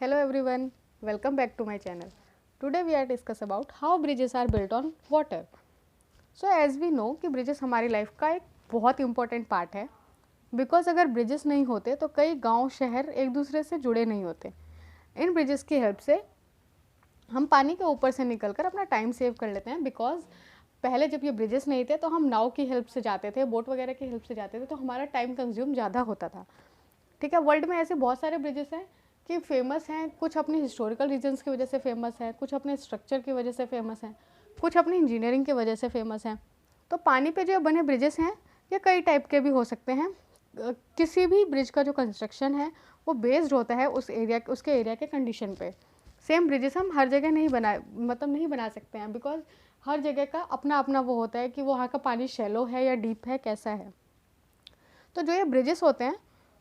Hello everyone, welcome back to my channel. Today we are discuss about how bridges are built on water. So as we know कि bridges हमारी life का एक बहुत important part है because अगर bridges नहीं होते तो कई गांव शहर एक दूसरे से जुड़े नहीं होते. इन ब्रिजेस की हेल्प से हम पानी के ऊपर से निकलकर अपना टाइम सेव कर लेते हैं बिकॉज पहले जब ये ब्रिजेस नहीं थे तो हम नाव की हेल्प से जाते थे, बोट वगैरह की हेल्प से जाते थे, तो हमारा टाइम कंज्यूम ज़्यादा होता था. ठीक है, वर्ल्ड में ऐसे बहुत सारे ब्रिजेस हैं कि फेमस हैं, कुछ अपने हिस्टोरिकल रीजन्स की वजह से फेमस हैं, कुछ अपने स्ट्रक्चर की वजह से फेमस हैं, कुछ अपनी इंजीनियरिंग की वजह से फेमस हैं. तो पानी पे जो बने ब्रिजेस हैं ये कई टाइप के भी हो सकते हैं. किसी भी ब्रिज का जो कंस्ट्रक्शन है वो बेस्ड होता है उसके एरिया के कंडीशन पे. सेम ब्रिजेस हम हर जगह नहीं बना सकते हैं बिकॉज हर जगह का अपना अपना वो होता है कि वो वहाँ का पानी शैलो है या डीप है, कैसा है. तो जो ये ब्रिजेस होते हैं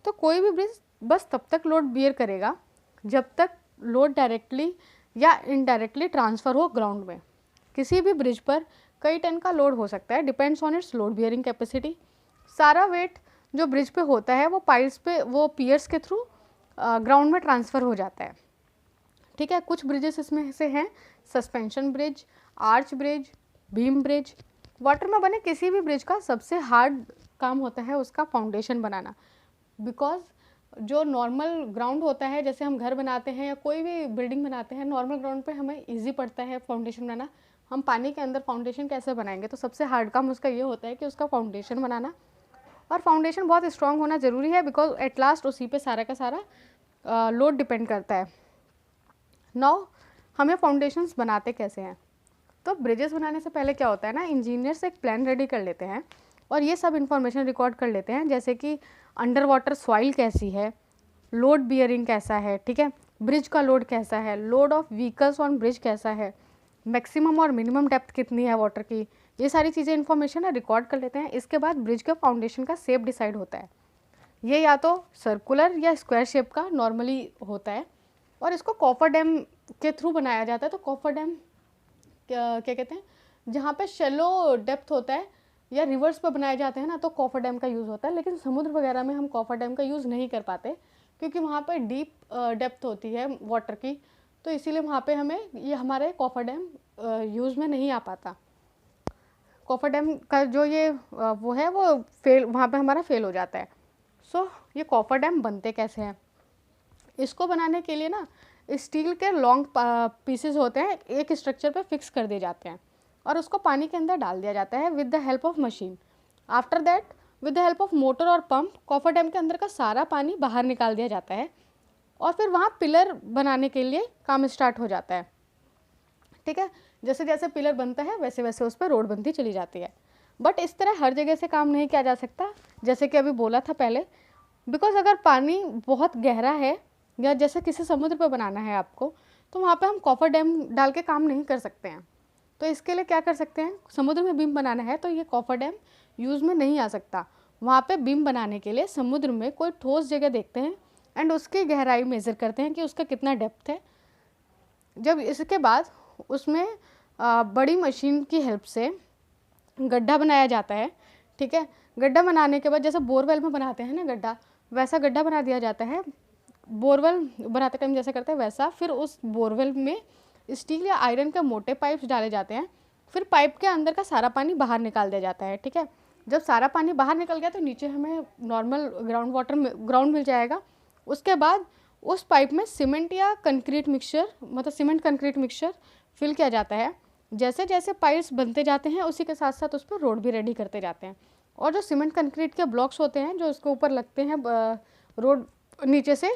तो कोई भी ब्रिज बस तब तक लोड बियर करेगा जब तक लोड डायरेक्टली या इनडायरेक्टली ट्रांसफ़र हो ग्राउंड में. किसी भी ब्रिज पर कई टन का लोड हो सकता है, depends on it's load bearing capacity. सारा वेट जो ब्रिज पे होता है वो पियर्स के थ्रू ग्राउंड में ट्रांसफ़र हो जाता है. ठीक है, कुछ ब्रिजेस इसमें से हैं suspension bridge, arch bridge, beam bridge. Water में बने किसी भी ब्रिज का सबसे हार्ड काम होता है उसका फाउंडेशन बनाना. बिकॉज जो नॉर्मल ग्राउंड होता है, जैसे हम घर बनाते हैं या कोई भी बिल्डिंग बनाते हैं, नॉर्मल ग्राउंड पे हमें इजी पड़ता है फाउंडेशन बनाना. हम पानी के अंदर फाउंडेशन कैसे बनाएंगे, तो सबसे हार्ड काम उसका ये होता है कि उसका फाउंडेशन बनाना. और फाउंडेशन बहुत स्ट्रांग होना ज़रूरी है बिकॉज एट लास्ट उसी पे सारा का सारा लोड डिपेंड करता है. नाउ हमें फाउंडेशंस बनाते कैसे हैं. तो ब्रिजेस बनाने से पहले क्या होता है ना, इंजीनियर्स एक प्लान रेडी कर लेते हैं और ये सब इन्फॉर्मेशन रिकॉर्ड कर लेते हैं, जैसे कि अंडर वाटर सॉइल कैसी है, लोड बियरिंग कैसा है, ठीक है, ब्रिज का लोड कैसा है, load of vehicles on bridge कैसा है, मैक्सिमम और मिनिमम डेप्थ कितनी है वाटर की. ये सारी चीज़ें इन्फॉर्मेशन है रिकॉर्ड कर लेते हैं. इसके बाद ब्रिज के फाउंडेशन का शेप डिसाइड होता है. ये या तो सर्कुलर या स्क्वायर शेप का नॉर्मली होता है और इसको कॉफर डैम के थ्रू बनाया जाता है. तो कॉफर डैम क्या कहते हैं, जहाँ पे शेलो डेप्थ होता है या रिवर्स पर बनाए जाते हैं ना, तो कॉफर डैम का यूज़ होता है. लेकिन समुद्र वगैरह में हम कॉफर डैम का यूज़ नहीं कर पाते क्योंकि वहाँ पर डीप डेप्थ होती है वाटर की, तो इसीलिए वहाँ पे हमें ये हमारे कॉफर डैम यूज़ में नहीं आ पाता. कॉफर डैम का जो ये वो है वो वहाँ पे हमारा फेल हो जाता है. सो ये कॉफर डैम बनते कैसे हैं. इसको बनाने के लिए ना स्टील के लॉन्ग पीसेस होते हैं, एक स्ट्रक्चर पे फिक्स कर दिए जाते हैं और उसको पानी के अंदर डाल दिया जाता है with the help of machine. After that with the help of motor और पंप कॉफर डैम के अंदर का सारा पानी बाहर निकाल दिया जाता है और फिर वहाँ पिलर बनाने के लिए काम स्टार्ट हो जाता है. ठीक है, जैसे जैसे पिलर बनता है वैसे वैसे उस पर रोड बनती चली जाती है. बट इस तरह हर जगह से काम नहीं किया जा सकता, जैसे कि अभी बोला था पहले, बिकॉज अगर पानी बहुत गहरा है या जैसे किसी समुद्र पर बनाना है आपको, तो वहाँ पे हम कॉफर डैम डाल के काम नहीं कर सकते हैं. तो इसके लिए क्या कर सकते हैं, समुद्र में बीम बनाना है तो ये कॉफर डैम यूज़ में नहीं आ सकता. वहाँ पे बीम बनाने के लिए समुद्र में कोई ठोस जगह देखते हैं एंड उसकी गहराई मेज़र करते हैं कि उसका कितना डेप्थ है. जब इसके बाद उसमें बड़ी मशीन की हेल्प से गड्ढा बनाया जाता है. ठीक है, गड्ढा बनाने के बाद जैसे बोरवेल में बनाते हैं ना गड्ढा, वैसा गड्ढा बना दिया जाता है. बोरवेल बनाते टाइम जैसे करते हैं वैसा. फिर उस बोरवेल में स्टील या आयरन के मोटे पाइप्स डाले जाते हैं. फिर पाइप के अंदर का सारा पानी बाहर निकाल दिया जाता है. ठीक है, जब सारा पानी बाहर निकल गया तो नीचे हमें नॉर्मल ग्राउंड मिल जाएगा. उसके बाद उस पाइप में सीमेंट कंक्रीट मिक्सचर फिल किया जाता है. जैसे जैसे पाइप्स बनते जाते हैं उसी के साथ साथ उस पर रोड भी रेडी करते जाते हैं. और जो सीमेंट कंक्रीट के ब्लॉक्स होते हैं जो उसके ऊपर लगते हैं रोड नीचे से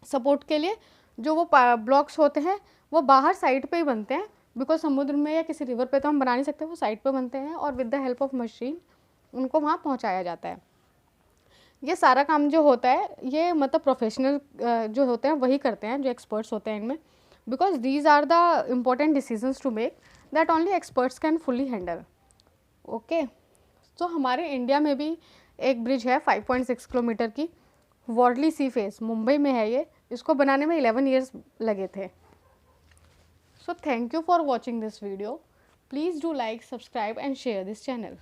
सपोर्ट के लिए, जो वो ब्लॉक्स होते हैं वो बाहर साइड पे ही बनते हैं बिकॉज समुद्र में या किसी रिवर पे तो हम बना नहीं सकते, वो साइड पे बनते हैं और with the help of machine उनको वहाँ पहुँचाया जाता है. ये सारा काम जो होता है ये मतलब प्रोफेशनल जो होते हैं वही करते हैं, जो एक्सपर्ट्स होते हैं इनमें, because these are the important decisions to make that only experts can fully handle. Okay, तो हमारे इंडिया में भी एक ब्रिज है 5.6 किलोमीटर की, वर्डली सी फेस, मुंबई में है ये. इसको बनाने में 11 ईयर्स लगे थे. So thank you for watching this video. Please do like, subscribe and share this channel.